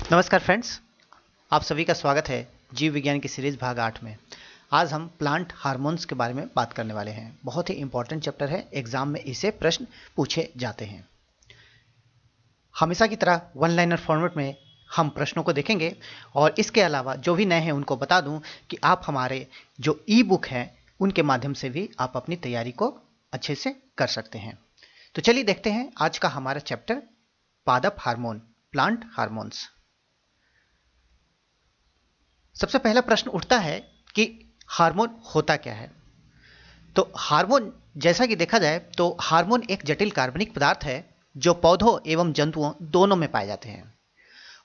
नमस्कार फ्रेंड्स, आप सभी का स्वागत है जीव विज्ञान की सीरीज भाग 8 में। आज हम प्लांट हार्मोन्स के बारे में बात करने वाले हैं। बहुत ही इंपॉर्टेंट चैप्टर है, एग्जाम में इसे प्रश्न पूछे जाते हैं। हमेशा की तरह वन लाइनर फॉर्मेट में हम प्रश्नों को देखेंगे और इसके अलावा जो भी नए हैं उनको बता दूं कि आप हमारे जो ई बुक हैं उनके माध्यम से भी आप अपनी तैयारी को अच्छे से कर सकते हैं। तो चलिए देखते हैं आज का हमारा चैप्टर पादप हार्मोन, प्लांट हार्मोन्स। सबसे पहला प्रश्न उठता है कि हार्मोन होता क्या है। तो हार्मोन, जैसा कि देखा जाए तो हार्मोन एक जटिल कार्बनिक पदार्थ है जो पौधों एवं जंतुओं दोनों में पाए जाते हैं।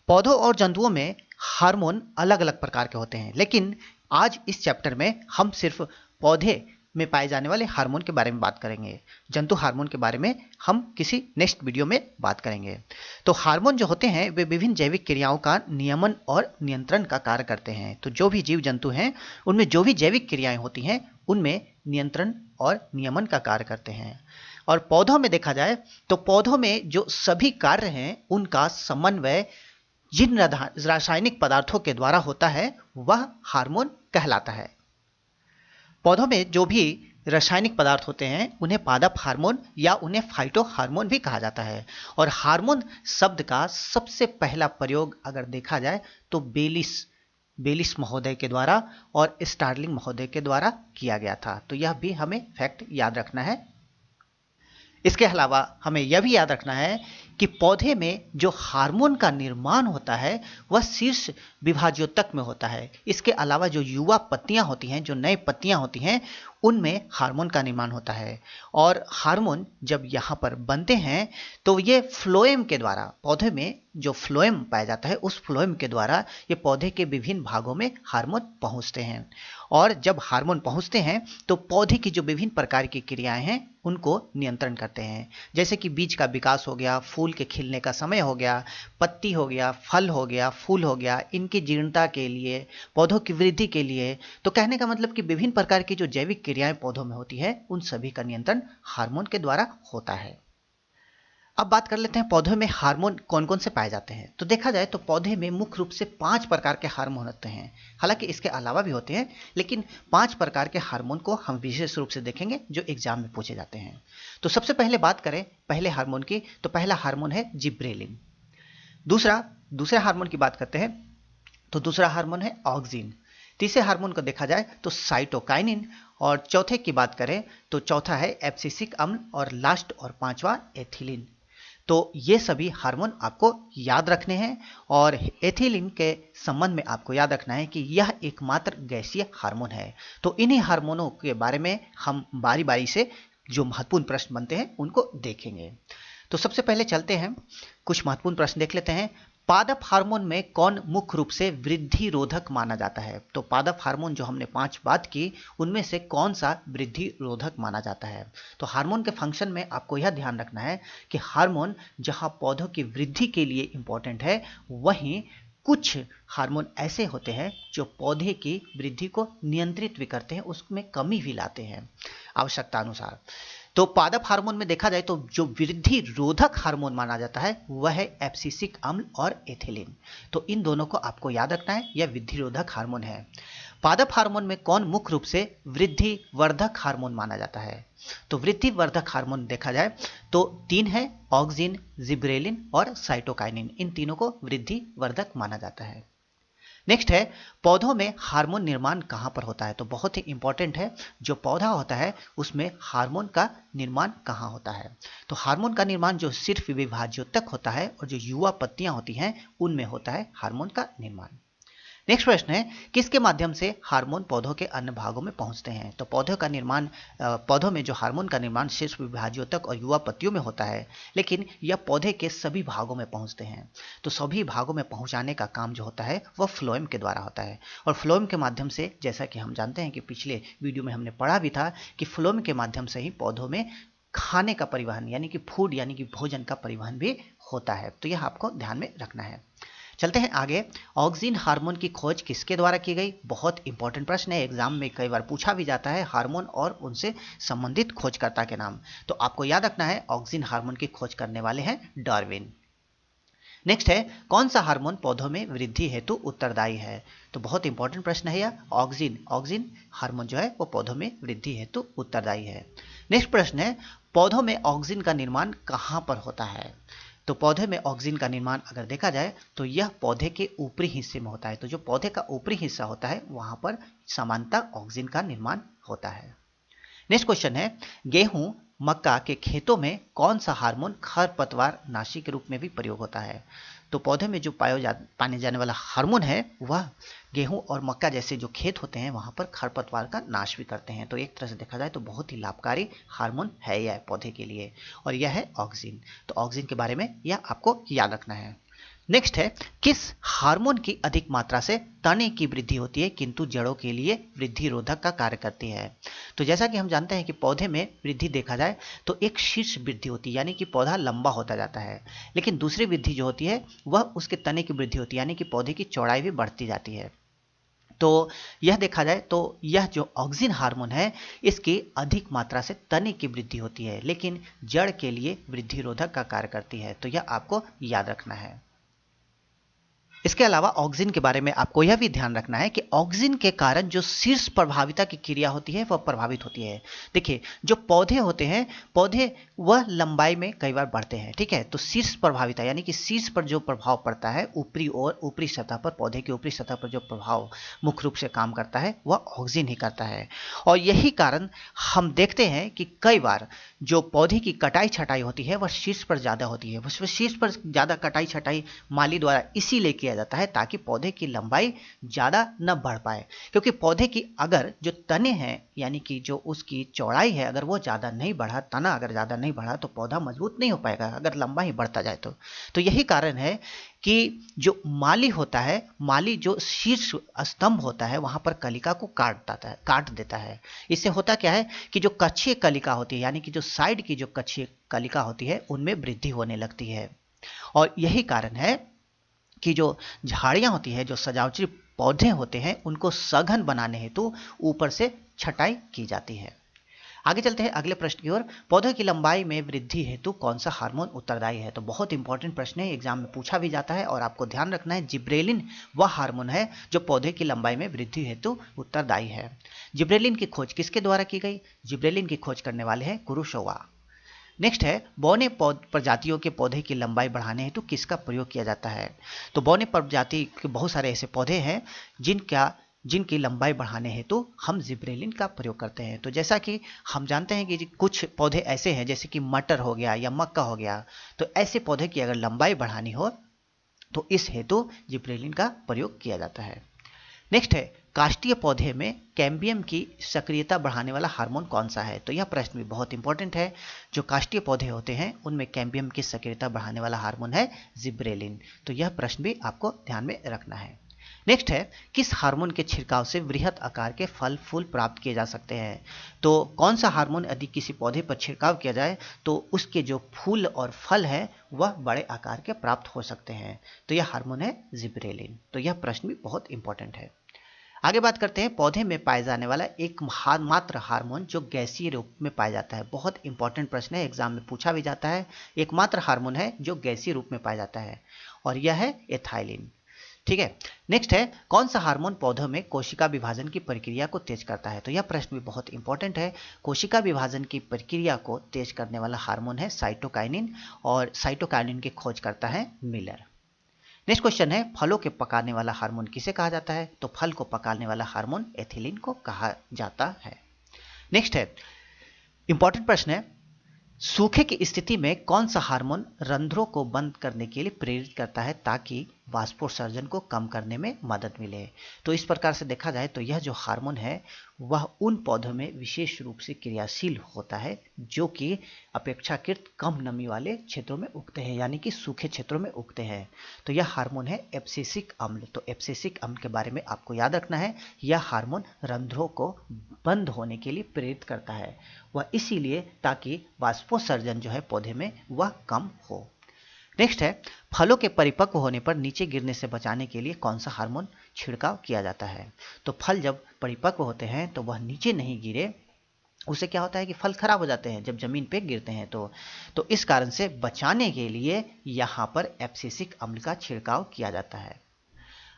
पौधों और जंतुओं में हार्मोन अलग अलग प्रकार के होते हैं, लेकिन आज इस चैप्टर में हम सिर्फ पौधे में पाए जाने वाले हार्मोन के बारे में बात करेंगे। जंतु हार्मोन के बारे में हम किसी नेक्स्ट वीडियो में बात करेंगे। तो हार्मोन जो होते हैं वे विभिन्न जैविक क्रियाओं का नियमन और नियंत्रण का कार्य करते हैं। तो जो भी जीव जंतु हैं उनमें जो भी जैविक क्रियाएं होती हैं उनमें नियंत्रण और नियमन का कार्य करते हैं। और पौधों में देखा जाए तो पौधों में जो सभी कार्य हैं उनका समन्वय जिन रासायनिक पदार्थों के द्वारा होता है वह हार्मोन कहलाता है। पौधों में जो भी रासायनिक पदार्थ होते हैं उन्हें पादप हार्मोन या उन्हें फाइटो हार्मोन भी कहा जाता है। और हार्मोन शब्द का सबसे पहला प्रयोग अगर देखा जाए तो बेलिस महोदय के द्वारा और स्टार्लिंग महोदय के द्वारा किया गया था। तो यह भी हमें फैक्ट याद रखना है। इसके अलावा हमें यह भी याद रखना है कि पौधे में जो हार्मोन का निर्माण होता है वह शीर्ष विभाज्योतक में होता है। इसके अलावा जो युवा पत्तियां होती हैं, जो नई पत्तियां होती हैं, उनमें हार्मोन का निर्माण होता है। और हार्मोन जब यहाँ पर बनते हैं तो ये फ्लोएम के द्वारा, पौधे में जो फ्लोएम पाया जाता है उस फ्लोएम के द्वारा ये पौधे के विभिन्न भागों में हार्मोन पहुँचते हैं। और जब हार्मोन पहुँचते हैं तो पौधे की जो विभिन्न प्रकार की क्रियाएं हैं उनको नियंत्रण करते हैं। जैसे कि बीज का विकास हो गया, फूल के खिलने का समय हो गया, पत्ती हो गया, फल हो गया, फूल हो गया, इनकी जीर्णता के लिए, पौधों की वृद्धि के लिए। तो कहने का मतलब कि विभिन्न प्रकार की जो जैविक क्रियाएं पौधों में होती है उन सभी का नियंत्रण हार्मोन के द्वारा होता है। अब बात कर लेते हैं पौधों में हार्मोन कौन कौन से पाए जाते हैं। तो देखा जाए तो पौधे में मुख्य रूप से 5 प्रकार के हार्मोन होते हैं। हालांकि इसके अलावा भी होते हैं, लेकिन 5 प्रकार के हार्मोन को हम विशेष रूप से देखेंगे जो एग्जाम में पूछे जाते हैं। तो सबसे पहले बात करें पहले हार्मोन की, तो पहला हार्मोन है जिब्रेलिन। दूसरे हार्मोन की बात करते हैं तो दूसरा हार्मोन है ऑक्सिन। तीसरे हार्मोन को देखा जाए तो साइटोकाइनिन। और चौथे की बात करें तो चौथा है एब्सिसिक अम्ल और लास्ट और पांचवा एथिलीन। तो ये सभी हार्मोन आपको याद रखने हैं। और एथिलीन के संबंध में आपको याद रखना है कि यह एकमात्र गैसीय हार्मोन है। तो इन्हीं हार्मोनों के बारे में हम बारी बारी से जो महत्वपूर्ण प्रश्न बनते हैं उनको देखेंगे। तो सबसे पहले चलते हैं, कुछ महत्वपूर्ण प्रश्न देख लेते हैं। पादप हार्मोन में कौन मुख्य रूप से वृद्धि रोधक माना जाता है। तो पादप हार्मोन जो हमने 5 बात की उनमें से कौन सा वृद्धि रोधक माना जाता है। तो हार्मोन के फंक्शन में आपको यह ध्यान रखना है कि हार्मोन जहां पौधों की वृद्धि के लिए इंपॉर्टेंट है, वहीं कुछ हार्मोन ऐसे होते हैं जो पौधे की वृद्धि को नियंत्रित भी करते हैं, उसमें कमी भी लाते हैं आवश्यकता अनुसार। तो पादप हार्मोन में देखा जाए तो जो वृद्धि रोधक हार्मोन माना जाता है वह है एब्सिसिक अम्ल और एथिलीन। तो इन दोनों को आपको याद रखना है, यह वृद्धि रोधक हार्मोन है। पादप हार्मोन में कौन मुख्य रूप से वृद्धि वर्धक हार्मोन माना जाता है। तो वृद्धि वर्धक हार्मोन देखा जाए तो 3 है, ऑक्सिन, जिब्रेलिन और साइटोकाइनिन। इन तीनों को वृद्धि वर्धक माना जाता है। नेक्स्ट है पौधों में हार्मोन निर्माण कहां पर होता है। तो बहुत ही इंपॉर्टेंट है, जो पौधा होता है उसमें हार्मोन का निर्माण कहां होता है। तो हार्मोन का निर्माण जो सिर्फ विभाज्योतक होता है और जो युवा पत्तियां होती हैं उनमें होता है हार्मोन का निर्माण। नेक्स्ट प्रश्न है किसके माध्यम से हार्मोन पौधों के अन्य भागों में पहुंचते हैं। तो पौधों में जो हार्मोन का निर्माण सिर्फ विभाज्योतक और युवा पत्तियों में होता है, लेकिन यह पौधे के सभी भागों में पहुंचते हैं। तो सभी भागों में पहुंचाने का काम जो होता है वह फ्लोएम के द्वारा होता है। और फ्लोएम के माध्यम से, जैसा कि हम जानते हैं कि पिछले वीडियो में हमने पढ़ा भी था कि फ्लोएम के माध्यम से ही पौधों में खाने का परिवहन यानी कि फूड यानी कि भोजन का परिवहन भी होता है। तो यह आपको ध्यान में रखना है। चलते हैं आगे। ऑक्सिन हार्मोन की खोज किसके द्वारा की गई। बहुत इंपॉर्टेंट प्रश्न है, एग्जाम में कई बार पूछा भी जाता है हार्मोन और उनसे संबंधित खोजकर्ता के नाम। तो आपको याद रखना है ऑक्सिन हार्मोन की खोज करने वाले हैं डार्विन। नेक्स्ट है कौन सा हार्मोन पौधों में वृद्धि हेतु उत्तरदायी है? तो बहुत इंपॉर्टेंट प्रश्न है यह। ऑक्सिन, ऑक्सिन हार्मोन जो है वो पौधों में वृद्धि हेतु उत्तरदायी है। नेक्स्ट प्रश्न है पौधों में ऑक्सिन का निर्माण कहां पर होता है? तो पौधे में ऑक्सिन का निर्माण अगर देखा जाए तो यह पौधे के ऊपरी हिस्से में होता है। तो जो पौधे का ऊपरी हिस्सा होता है वहां पर सामान्यतः ऑक्सिन का निर्माण होता है। नेक्स्ट क्वेश्चन है गेहूं मक्का के खेतों में कौन सा हार्मोन खरपतवार नाशी के रूप में भी प्रयोग होता है? तो पौधे में जो पाने जाने वाला हार्मोन है वह गेहूं और मक्का जैसे जो खेत होते हैं वहां पर खरपतवार का नाश भी करते हैं। तो एक तरह से देखा जाए तो बहुत ही लाभकारी हार्मोन है यह पौधे के लिए, और यह है ऑक्सिन। तो ऑक्सिन के बारे में यह आपको याद रखना है। नेक्स्ट है किस हार्मोन की अधिक मात्रा से तने की वृद्धि होती है किंतु जड़ों के लिए वृद्धि रोधक का कार्य करती है? तो जैसा कि हम जानते हैं कि पौधे में वृद्धि देखा जाए तो एक शीर्ष वृद्धि होती है, यानी कि पौधा लंबा होता जाता है, लेकिन दूसरी वृद्धि जो होती है वह उसके तने की वृद्धि होती है, यानी कि पौधे की चौड़ाई भी बढ़ती जाती है। तो यह देखा जाए तो यह जो ऑक्सिन हार्मोन है इसकी अधिक मात्रा से तने की वृद्धि होती है, लेकिन जड़ के लिए वृद्धि रोधक का कार्य करती है। तो यह आपको याद रखना है। इसके अलावा ऑक्सिन के बारे में आपको यह भी ध्यान रखना है कि ऑक्सिन के कारण जो शीर्ष प्रभाविता की क्रिया होती है वह प्रभावित होती है। देखिए जो पौधे होते हैं, पौधे वह लंबाई में कई बार बढ़ते हैं, ठीक है। तो शीर्ष प्रभाविता यानी कि शीर्ष पर जो प्रभाव पड़ता है ऊपरी और ऊपरी सतह पर, पौधे की ऊपरी सतह पर जो प्रभाव मुख्य रूप से काम करता है वह ऑक्सिन ही करता है। और यही कारण हम देखते हैं कि कई बार जो पौधे की कटाई छटाई होती है वह शीर्ष पर ज़्यादा होती है। वह शीर्ष पर ज़्यादा कटाई छटाई माली द्वारा इसीलिए किया जाता है ताकि पौधे की लंबाई ज़्यादा न बढ़ पाए, क्योंकि पौधे की अगर जो तने हैं यानी कि जो उसकी चौड़ाई है अगर वो ज़्यादा नहीं बढ़ा, तना अगर ज़्यादा नहीं बढ़ा तो पौधा मजबूत नहीं हो पाएगा अगर लंबा ही बढ़ता जाए तो यही कारण है कि जो माली होता है, माली जो शीर्ष स्तंभ होता है वहां पर कलिका को काट देता है। इससे होता क्या है कि जो कक्षीय कलिका होती है यानी कि जो साइड की जो कक्षीय कलिका होती है उनमें वृद्धि होने लगती है। और यही कारण है कि जो झाड़ियां होती है, जो सजावटी पौधे होते हैं, उनको सघन बनाने हेतु ऊपर से छटाई की जाती है। आगे चलते हैं अगले प्रश्न की ओर। पौधों की लंबाई में वृद्धि हेतु कौन सा हार्मोन उत्तरदायी है? तो बहुत इंपॉर्टेंट प्रश्न है, एग्जाम में पूछा भी जाता है और आपको ध्यान रखना है जिब्रेलिन वह हार्मोन है जो पौधे की लंबाई में वृद्धि हेतु उत्तरदायी है। जिब्रेलिन की खोज किसके द्वारा की गई? जिब्रेलिन की खोज करने वाले हैं कुरुशोवा। नेक्स्ट है बौने प्रजातियों के पौधे की लंबाई बढ़ाने हेतु किसका प्रयोग किया जाता है? तो बौने प्रजाति के बहुत सारे ऐसे पौधे हैं जिनकी लंबाई बढ़ाने हेतु हम जिब्रेलिन का प्रयोग करते हैं। तो जैसा कि हम जानते हैं कि कुछ पौधे ऐसे हैं जैसे कि मटर हो गया या मक्का हो गया, तो ऐसे पौधे की अगर लंबाई बढ़ानी हो तो इस हेतु जिब्रेलिन का प्रयोग किया जाता है। नेक्स्ट है काष्ठीय पौधे में कैम्बियम की सक्रियता बढ़ाने वाला हार्मोन कौन सा है? तो यह प्रश्न भी बहुत इंपॉर्टेंट है। जो काष्ठीय पौधे होते हैं उनमें कैम्बियम की सक्रियता बढ़ाने वाला हार्मोन है जिब्रेलिन। तो यह प्रश्न भी आपको ध्यान में रखना है। नेक्स्ट है किस हार्मोन के छिड़काव से वृहत आकार के फल फूल प्राप्त किए जा सकते हैं? तो कौन सा हार्मोन यदि किसी पौधे पर छिड़काव किया जाए तो उसके जो फूल और फल है वह बड़े आकार के प्राप्त हो सकते हैं? तो यह हार्मोन है जिब्रेलिन। तो यह प्रश्न भी बहुत इंपॉर्टेंट है। आगे बात करते हैं पौधे में पाए जाने वाला एक मात्र हार्मोन जो गैसीय रूप में पाया जाता है। बहुत इंपॉर्टेंट प्रश्न है, एग्जाम में पूछा भी जाता है। एकमात्र हार्मोन है जो गैसीय रूप में पाया जाता है और यह है एथाइलिन, ठीक है। नेक्स्ट है कौन सा हार्मोन पौधों में कोशिका विभाजन की प्रक्रिया को तेज करता है? तो यह प्रश्न भी बहुत इंपॉर्टेंट है। कोशिका विभाजन की प्रक्रिया को तेज करने वाला हार्मोन है साइटोकाइनिन और साइटोकाइनिन की खोज करता है मिलर। नेक्स्ट क्वेश्चन है फलों के पकाने वाला हार्मोन किसे कहा जाता है? तो फल को पकाने वाला हार्मोन एथिलीन को कहा जाता है। नेक्स्ट है इंपॉर्टेंट प्रश्न है सूखे की स्थिति में कौन सा हार्मोन रंध्रों को बंद करने के लिए प्रेरित करता है ताकि वाष्पोत्सर्जन को कम करने में मदद मिले? तो इस प्रकार से देखा जाए तो यह जो हार्मोन है वह उन पौधों में विशेष रूप से क्रियाशील होता है जो कि अपेक्षाकृत कम नमी वाले क्षेत्रों में उगते हैं, यानी कि सूखे क्षेत्रों में उगते हैं। तो यह हार्मोन है एब्सिसिक अम्ल। तो एब्सिसिक अम्ल के बारे में आपको याद रखना है, यह हार्मोन रंध्रों को बंद होने के लिए प्रेरित करता है, वह इसीलिए ताकि वाष्पोत्सर्जन जो है पौधे में वह कम हो। नेक्स्ट है फलों के परिपक्व होने पर नीचे गिरने से बचाने के लिए कौन सा हार्मोन छिड़काव किया जाता है? तो फल जब परिपक्व होते हैं तो वह नीचे नहीं गिरे उससे क्या होता है कि फल खराब हो जाते हैं जब जमीन पे गिरते हैं। तो इस कारण से बचाने के लिए यहाँ पर एब्सिसिक अम्ल का छिड़काव किया जाता है।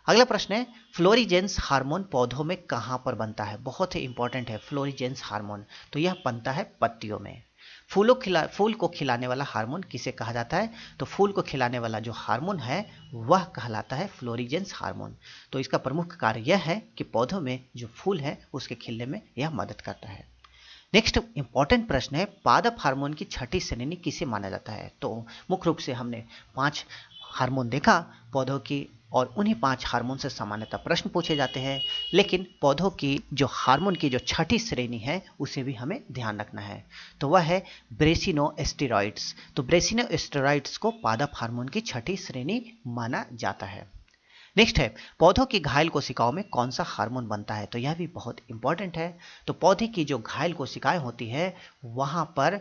अगला प्रश्न है, फ्लोरीजेंस हार्मोन पौधों में कहाँ पर बनता है? बहुत ही इंपॉर्टेंट है फ्लोरीजेंस हार्मोन। तो यह बनता है पत्तियों में। फूल को खिलाने वाला हार्मोन किसे कहा जाता है? तो फूल को खिलाने वाला जो हार्मोन है वह कहलाता है फ्लोरीजेंस हार्मोन। तो इसका प्रमुख कार्य यह है कि पौधों में जो फूल है उसके खिलने में यह मदद करता है। नेक्स्ट इंपॉर्टेंट प्रश्न है, पादप हार्मोन की छठी श्रेणी किसे माना जाता है? तो मुख्य रूप से हमने 5 हार्मोन देखा पौधों की, और उन्हीं 5 हार्मोन से सामान्यतः प्रश्न पूछे जाते हैं, लेकिन पौधों की जो हार्मोन की जो छठी श्रेणी है उसे भी हमें ध्यान रखना है। तो वह है ब्रेसिनोस्टेरॉइड्स। तो ब्रेसिनोस्टेरॉइड्स को पादप हार्मोन की छठी श्रेणी माना जाता है। नेक्स्ट है, पौधों की घायल कोशिकाओं में कौन सा हार्मोन बनता है? तो यह भी बहुत इंपॉर्टेंट है। तो पौधे की जो घायल कोशिकाएं होती है वहां पर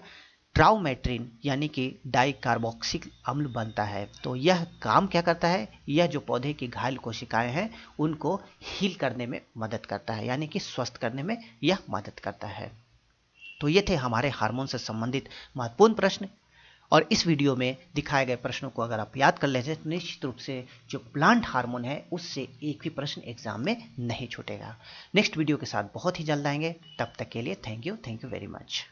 ट्राउमेट्रिन यानी कि डाइकार्बोक्सिल अम्ल बनता है। तो यह काम क्या करता है? यह जो पौधे की घायल कोशिकाएं हैं उनको हील करने में मदद करता है, यानी कि स्वस्थ करने में यह मदद करता है। तो ये थे हमारे हार्मोन से संबंधित महत्वपूर्ण प्रश्न। और इस वीडियो में दिखाए गए प्रश्नों को अगर आप याद कर लेते हैं तो निश्चित रूप से जो प्लांट हार्मोन है उससे एक भी प्रश्न एग्जाम में नहीं छूटेगा। नेक्स्ट वीडियो के साथ बहुत ही जल्द आएंगे। तब तक के लिए थैंक यू वेरी मच।